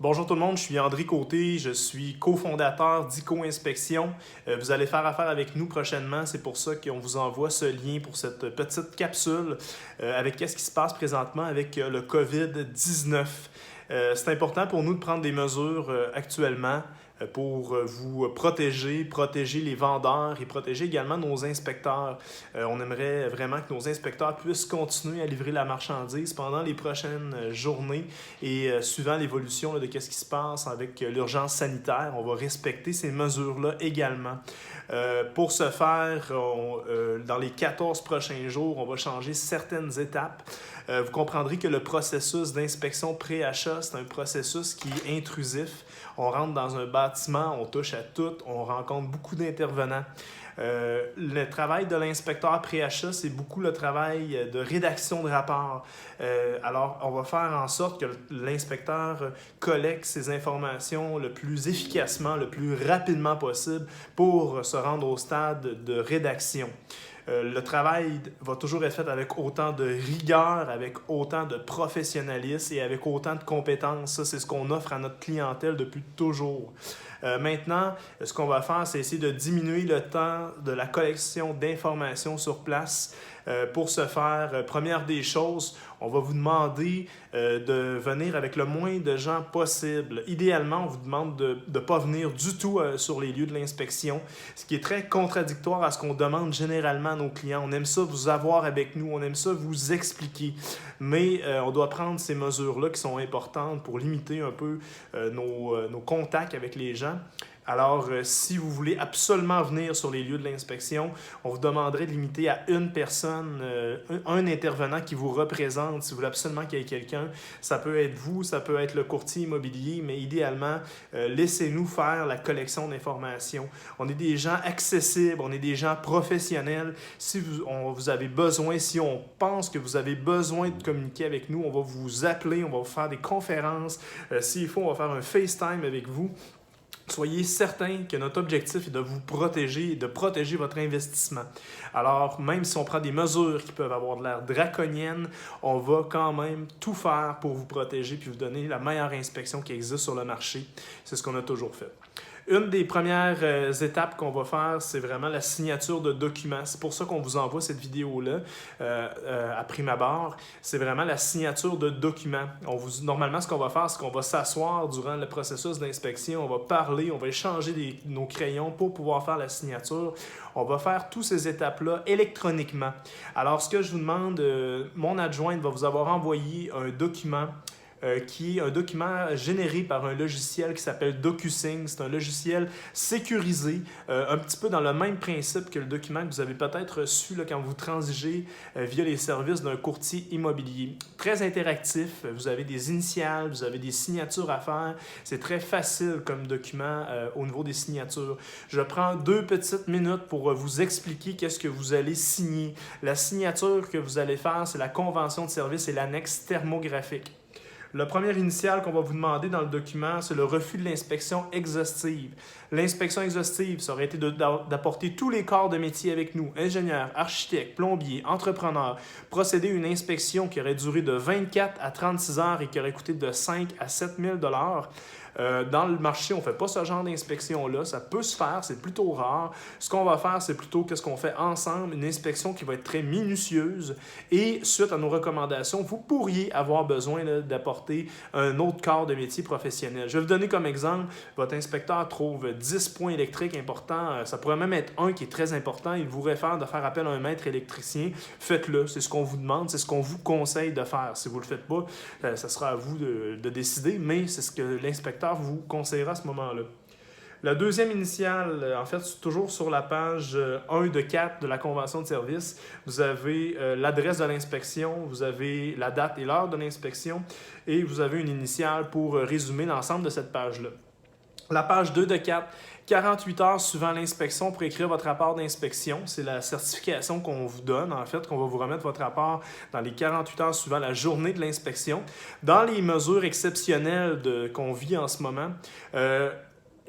Bonjour tout le monde, je suis André Côté, je suis cofondateur d'ICO Inspection. Vous allez faire affaire avec nous prochainement, c'est pour ça qu'on vous envoie ce lien pour cette petite capsule avec qu'est-ce qui se passe présentement avec le COVID-19. C'est important pour nous de prendre des mesures actuellement pour vous protéger les vendeurs et protéger également nos inspecteurs. On aimerait vraiment que nos inspecteurs puissent continuer à livrer la marchandise pendant les prochaines journées et suivant l'évolution de ce qui se passe avec l'urgence sanitaire, on va respecter ces mesures-là également. Pour ce faire, dans les 14 prochains jours, on va changer certaines étapes. Vous comprendrez que le processus d'inspection pré-achat, c'est un processus qui est intrusif. On rentre dans un bâtiment, on touche à tout, on rencontre beaucoup d'intervenants. Le travail de l'inspecteur pré-achat, c'est beaucoup le travail de rédaction de rapport. Alors, on va faire en sorte que l'inspecteur collecte ces informations le plus efficacement, le plus rapidement possible pour se rendre au stade de rédaction. Le travail va toujours être fait avec autant de rigueur, avec autant de professionnalisme et avec autant de compétences. Ça, c'est ce qu'on offre à notre clientèle depuis toujours. Maintenant, ce qu'on va faire, c'est essayer de diminuer le temps de la collection d'informations sur place. Pour ce faire, première des choses, on va vous demander de venir avec le moins de gens possible. Idéalement, on vous demande de ne pas venir du tout sur les lieux de l'inspection, ce qui est très contradictoire à ce qu'on demande généralement à nos clients. On aime ça vous avoir avec nous, on aime ça vous expliquer, mais on doit prendre ces mesures-là qui sont importantes pour limiter un peu nos contacts avec les gens. Alors, si vous voulez absolument venir sur les lieux de l'inspection, on vous demanderait de limiter à une personne, un intervenant qui vous représente. Si vous voulez absolument qu'il y ait quelqu'un, ça peut être vous, ça peut être le courtier immobilier, mais idéalement, laissez-nous faire la collection d'informations. On est des gens accessibles, on est des gens professionnels. Si vous avez besoin, si on pense que vous avez besoin de communiquer avec nous, on va vous appeler, on va vous faire des conférences. S'il faut, on va faire un FaceTime avec vous. Soyez certain que notre objectif est de vous protéger et de protéger votre investissement. Alors, même si on prend des mesures qui peuvent avoir de l'air draconiennes, on va quand même tout faire pour vous protéger puis vous donner la meilleure inspection qui existe sur le marché. C'est ce qu'on a toujours fait. Une des premières étapes qu'on va faire, c'est vraiment la signature de documents. C'est pour ça qu'on vous envoie cette vidéo-là à prime abord. C'est vraiment la signature de documents. Normalement, ce qu'on va faire, c'est qu'on va s'asseoir durant le processus d'inspection, on va parler, on va échanger nos crayons pour pouvoir faire la signature. On va faire toutes ces étapes-là électroniquement. Alors, ce que je vous demande, mon adjointe va vous avoir envoyé un document qui est un document généré par un logiciel qui s'appelle DocuSign. C'est un logiciel sécurisé, un petit peu dans le même principe que le document que vous avez peut-être reçu là, quand vous transigez via les services d'un courtier immobilier. Très interactif, vous avez des initiales, vous avez des signatures à faire. C'est très facile comme document au niveau des signatures. Je prends 2 petites minutes pour vous expliquer qu'est-ce que vous allez signer. La signature que vous allez faire, c'est la convention de service et l'annexe thermographique. La première initiale qu'on va vous demander dans le document, c'est le refus de l'inspection exhaustive. L'inspection exhaustive, ça aurait été d'apporter tous les corps de métier avec nous, ingénieurs, architectes, plombiers, entrepreneurs, procéder à une inspection qui aurait duré de 24 à 36 heures et qui aurait coûté de 5 à 7 000 $. Dans le marché, on ne fait pas ce genre d'inspection-là. Ça peut se faire, c'est plutôt rare. Ce qu'on va faire, c'est plutôt qu'est-ce qu'on fait ensemble, une inspection qui va être très minutieuse. Et suite à nos recommandations, vous pourriez avoir besoin d'apporter un autre corps de métier professionnel. Je vais vous donner comme exemple, votre inspecteur trouve 10 points électriques importants. Ça pourrait même être un qui est très important. Il vous réfère de faire appel à un maître électricien. Faites-le. C'est ce qu'on vous demande, c'est ce qu'on vous conseille de faire. Si vous ne le faites pas, ça sera à vous de décider, mais c'est ce que l'inspecteur vous conseillera à ce moment-là. La deuxième initiale, en fait, c'est toujours sur la page 1 de 4 de la convention de service. Vous avez l'adresse de l'inspection, vous avez la date et l'heure de l'inspection et vous avez une initiale pour résumer l'ensemble de cette page-là. La page 2 de 4, 48 heures suivant l'inspection pour écrire votre rapport d'inspection. C'est la certification qu'on vous donne, en fait, qu'on va vous remettre votre rapport dans les 48 heures suivant la journée de l'inspection. Dans les mesures exceptionnelles qu'on vit en ce moment,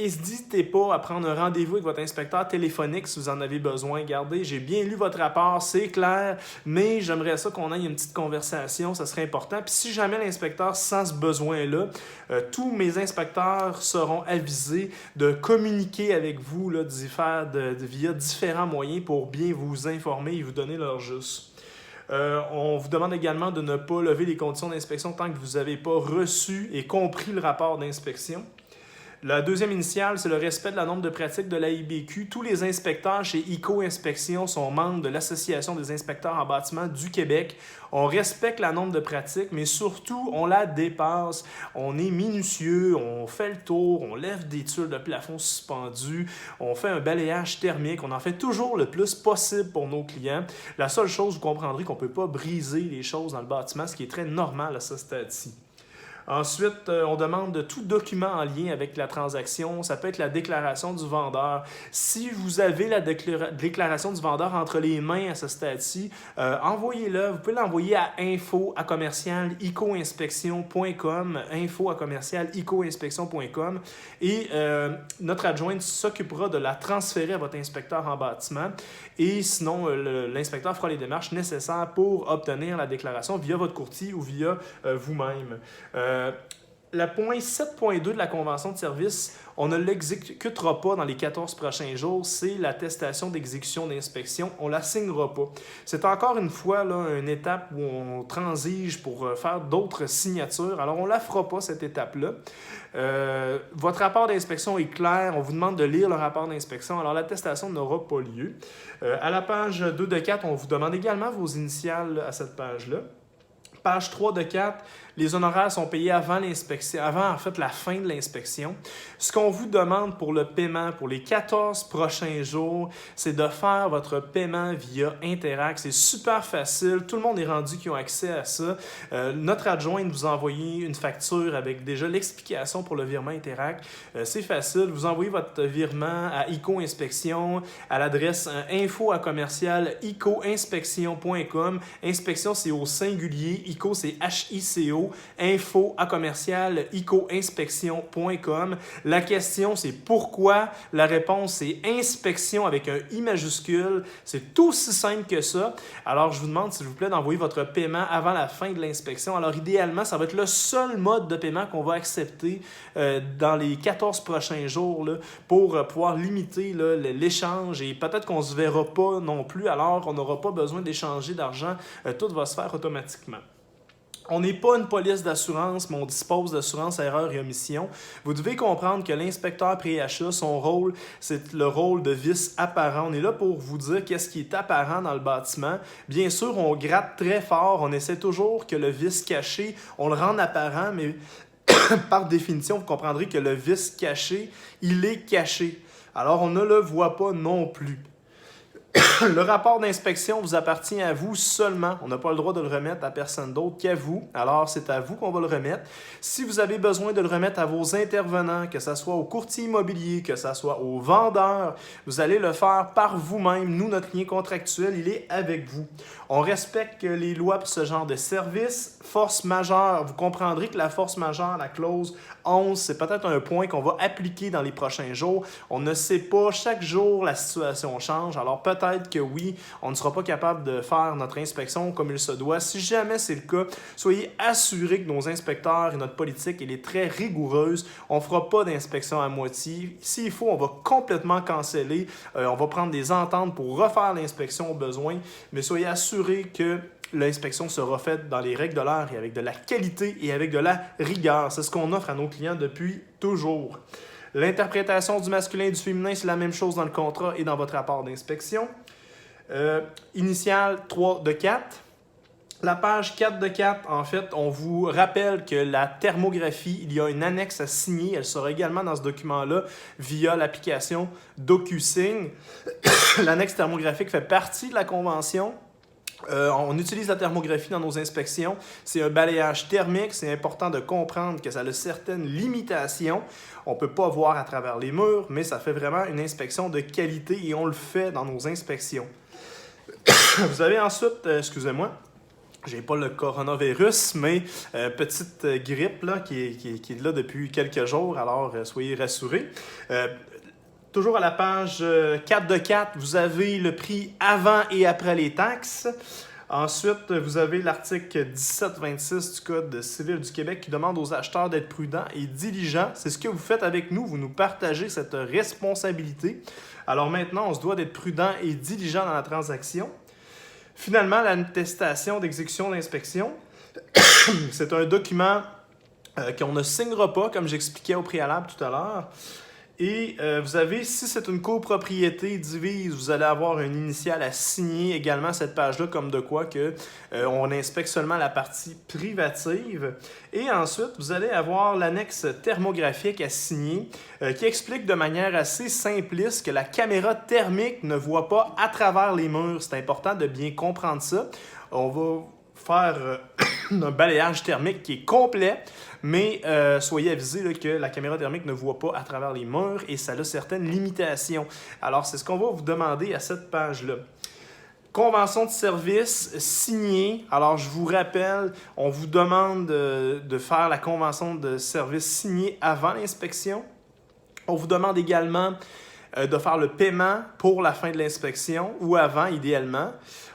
n'hésitez pas à prendre un rendez-vous avec votre inspecteur téléphonique si vous en avez besoin. Regardez, j'ai bien lu votre rapport, c'est clair, mais j'aimerais ça qu'on ait une petite conversation, ça serait important. Puis si jamais l'inspecteur sent ce besoin-là, tous mes inspecteurs seront avisés de communiquer avec vous là, via différents moyens pour bien vous informer et vous donner leur juste. On vous demande également de ne pas lever les conditions d'inspection tant que vous n'avez pas reçu et compris le rapport d'inspection. La deuxième initiale, c'est le respect de la norme de pratique de l'AIBQ. Tous les inspecteurs chez ICO Inspection sont membres de l'Association des inspecteurs en bâtiment du Québec. On respecte la norme de pratique, mais surtout, on la dépasse. On est minutieux, on fait le tour, on lève des tuiles de plafond suspendues, on fait un balayage thermique, on en fait toujours le plus possible pour nos clients. La seule chose, vous comprendrez qu'on ne peut pas briser les choses dans le bâtiment, ce qui est très normal à ce stade-ci. Ensuite, on demande tout document en lien avec la transaction. Ça peut être la déclaration du vendeur. Si vous avez la déclaration du vendeur entre les mains à ce stade-ci, envoyez-le. Vous pouvez l'envoyer à info@icoinspection.com, info@icoinspection.com et notre adjointe s'occupera de la transférer à votre inspecteur en bâtiment. Et sinon, l'inspecteur fera les démarches nécessaires pour obtenir la déclaration via votre courtier ou via vous-même. Le point 7.2 de la convention de service, on ne l'exécutera pas dans les 14 prochains jours, c'est l'attestation d'exécution d'inspection, on ne la signera pas. C'est encore une fois là, une étape où on transige pour faire d'autres signatures, alors on ne la fera pas cette étape-là. Votre rapport d'inspection est clair, on vous demande de lire le rapport d'inspection, alors l'attestation n'aura pas lieu. À la page 2 de 4, on vous demande également vos initiales à cette page-là. Page 3 de 4, les honoraires sont payés avant l'inspection, avant en fait la fin de l'inspection. Ce qu'on vous demande pour le paiement pour les 14 prochains jours, c'est de faire votre paiement via Interac. C'est super facile, tout le monde est rendu qui ont accès à ça. Notre adjointe vous a envoyé une facture avec déjà l'explication pour le virement Interac. C'est facile, vous envoyez votre virement à ICO Inspection à l'adresse info@icoinspection.com. Inspection, c'est au singulier, ICO, c'est HICO. info@icoinspection.com. La question, c'est pourquoi? La réponse, c'est inspection avec un I majuscule. C'est aussi simple que ça. Alors, je vous demande, s'il vous plaît, d'envoyer votre paiement avant la fin de l'inspection. Alors, idéalement, ça va être le seul mode de paiement qu'on va accepter dans les 14 prochains jours là, pour pouvoir limiter là, l'échange et peut-être qu'on ne se verra pas non plus. Alors, on n'aura pas besoin d'échanger d'argent. Tout va se faire automatiquement. On n'est pas une police d'assurance, mais on dispose d'assurance erreur et omission. Vous devez comprendre que l'inspecteur pré-achat, son rôle, c'est le rôle de vice apparent. On est là pour vous dire qu'est-ce qui est apparent dans le bâtiment. Bien sûr, on gratte très fort. On essaie toujours que le vice caché, on le rende apparent, mais par définition, vous comprendrez que le vice caché, il est caché. Alors, on ne le voit pas non plus. Le rapport d'inspection vous appartient à vous seulement. On n'a pas le droit de le remettre à personne d'autre qu'à vous. Alors, c'est à vous qu'on va le remettre. Si vous avez besoin de le remettre à vos intervenants, que ce soit au courtier immobilier, que ce soit au vendeur, vous allez le faire par vous-même. Nous, notre lien contractuel, il est avec vous. On respecte les lois pour ce genre de service. Force majeure, vous comprendrez que la force majeure, la clause 11, c'est peut-être un point qu'on va appliquer dans les prochains jours. On ne sait pas, chaque jour, la situation change. Alors, peut-être que oui, on ne sera pas capable de faire notre inspection comme il se doit. Si jamais c'est le cas, soyez assurés que nos inspecteurs et notre politique, elle est très rigoureuse. On ne fera pas d'inspection à moitié. S'il faut, on va complètement canceller. On va prendre des ententes pour refaire l'inspection au besoin. Mais soyez assurés que l'inspection sera faite dans les règles de l'art et avec de la qualité et avec de la rigueur. C'est ce qu'on offre à nos clients depuis toujours. L'interprétation du masculin et du féminin, c'est la même chose dans le contrat et dans votre rapport d'inspection. Initiale 3 de 4. La page 4 de 4, en fait, on vous rappelle que la thermographie, il y a une annexe à signer. Elle sera également dans ce document-là via l'application DocuSign. L'annexe thermographique fait partie de la convention. On utilise la thermographie dans nos inspections. C'est un balayage thermique. C'est important de comprendre que ça a certaines limitations. On ne peut pas voir à travers les murs, mais ça fait vraiment une inspection de qualité et on le fait dans nos inspections. Vous avez ensuite, J'ai pas le coronavirus, mais petite grippe là, qui est là depuis quelques jours, alors soyez rassurés. Toujours à la page 4 de 4, vous avez le prix avant et après les taxes. Ensuite, vous avez l'article 1726 du Code civil du Québec qui demande aux acheteurs d'être prudents et diligents. C'est ce que vous faites avec nous, vous nous partagez cette responsabilité. Alors maintenant, on se doit d'être prudent et diligent dans la transaction. Finalement, l'attestation d'exécution d'inspection, c'est un document qu'on ne signera pas, comme j'expliquais au préalable tout à l'heure. Et vous avez, si c'est une copropriété divise, vous allez avoir une initiale à signer également cette page-là, comme de quoi que on inspecte seulement la partie privative. Et ensuite, vous allez avoir l'annexe thermographique à signer qui explique de manière assez simpliste que la caméra thermique ne voit pas à travers les murs. C'est important de bien comprendre ça. On va faire un balayage thermique qui est complet, mais soyez avisés là, que la caméra thermique ne voit pas à travers les murs et ça a certaines limitations. Alors, c'est ce qu'on va vous demander à cette page-là. Convention de service signée. Alors, je vous rappelle, on vous demande de faire la convention de service signée avant l'inspection. On vous demande également de faire le paiement pour la fin de l'inspection ou avant, idéalement.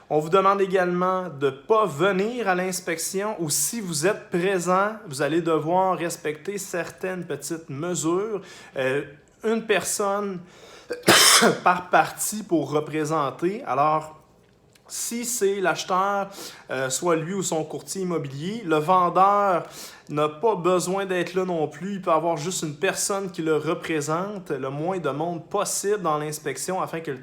On vous demande également de ne pas venir à l'inspection ou si vous êtes présent, vous allez devoir respecter certaines petites mesures. Une personne par partie pour représenter. Alors, si c'est l'acheteur, soit lui ou son courtier immobilier, le vendeur n'a pas besoin d'être là non plus. Il peut avoir juste une personne qui le représente, le moins de monde possible dans l'inspection afin que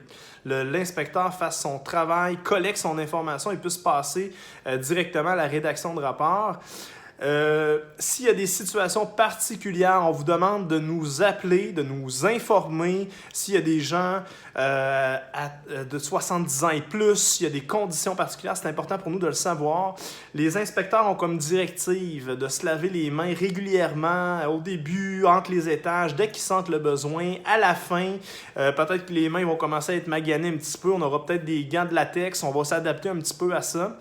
l'inspecteur fasse son travail, collecte son information et puisse passer directement à la rédaction de rapport. S'il y a des situations particulières, on vous demande de nous appeler, de nous informer. S'il y a des gens de 70 ans et plus, s'il y a des conditions particulières, c'est important pour nous de le savoir. Les inspecteurs ont comme directive de se laver les mains régulièrement, au début, entre les étages, dès qu'ils sentent le besoin. À la fin, peut-être que les mains vont commencer à être maganées un petit peu. On aura peut-être des gants de latex. On va s'adapter un petit peu à ça.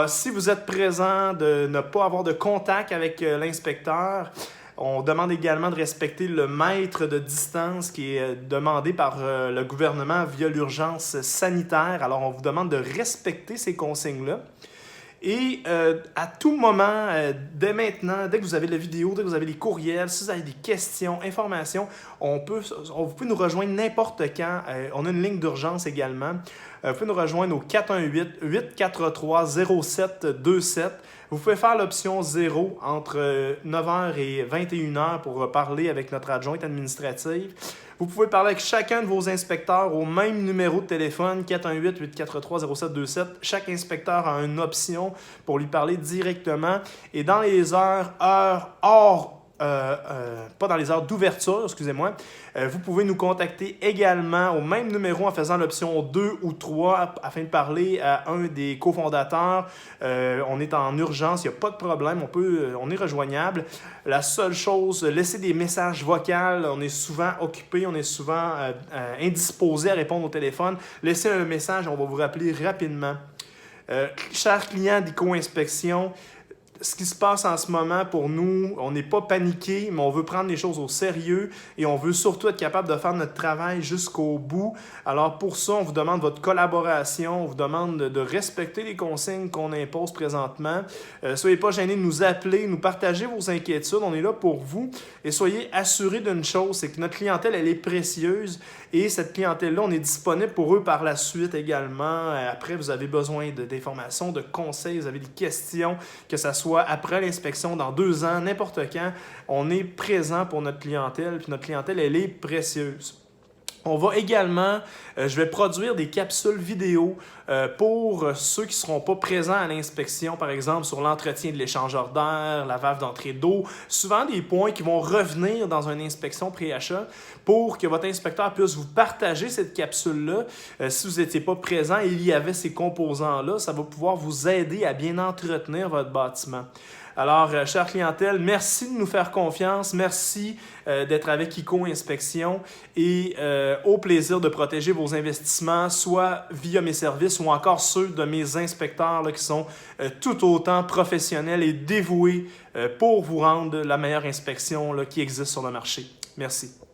Si vous êtes présent, de ne pas avoir de contact avec l'inspecteur. On demande également de respecter le mètre de distance qui est demandé par le gouvernement via l'urgence sanitaire. Alors, on vous demande de respecter ces consignes-là. Et à tout moment, dès maintenant, dès que vous avez la vidéo, dès que vous avez les courriels, si vous avez des questions, informations, vous pouvez nous rejoindre n'importe quand. On a une ligne d'urgence également. Vous pouvez nous rejoindre au 418-843-0727. Vous pouvez faire l'option 0 entre 9h et 21h pour parler avec notre adjointe administrative. Vous pouvez parler avec chacun de vos inspecteurs au même numéro de téléphone, 418-843-0727. Chaque inspecteur a une option pour lui parler directement. Et dans les heures hors pas dans les heures d'ouverture, excusez-moi, vous pouvez nous contacter également au même numéro en faisant l'option 2 ou 3 afin de parler à un des cofondateurs. On est en urgence, il n'y a pas de problème, on est rejoignable. La seule chose, laissez des messages vocaux, on est souvent occupé, on est souvent indisposé à répondre au téléphone. Laissez un message, on va vous rappeler rapidement. Chers clients d'ICO-Inspection, ce qui se passe en ce moment pour nous, on n'est pas paniqué, mais on veut prendre les choses au sérieux et on veut surtout être capable de faire notre travail jusqu'au bout. Alors pour ça, on vous demande votre collaboration, on vous demande de respecter les consignes qu'on impose présentement. Soyez pas gênés de nous appeler, nous partager vos inquiétudes, on est là pour vous. Et soyez assurés d'une chose, c'est que notre clientèle, elle est précieuse et cette clientèle-là, on est disponible pour eux par la suite également. Après, vous avez besoin d'informations, de conseils, vous avez des questions, que ça soit après l'inspection, dans 2 ans, n'importe quand, on est présent pour notre clientèle, puis notre clientèle, elle est précieuse. On va également, je vais produire des capsules vidéo pour ceux qui ne seront pas présents à l'inspection, par exemple sur l'entretien de l'échangeur d'air, la valve d'entrée d'eau, souvent des points qui vont revenir dans une inspection pré-achat pour que votre inspecteur puisse vous partager cette capsule-là. Si vous n'étiez pas présent et il y avait ces composants-là, ça va pouvoir vous aider à bien entretenir votre bâtiment. Alors, chère clientèle, merci de nous faire confiance. Merci d'être avec ICO Inspection et au plaisir de protéger vos investissements, soit via mes services ou encore ceux de mes inspecteurs là, qui sont tout autant professionnels et dévoués pour vous rendre la meilleure inspection là, qui existe sur le marché. Merci.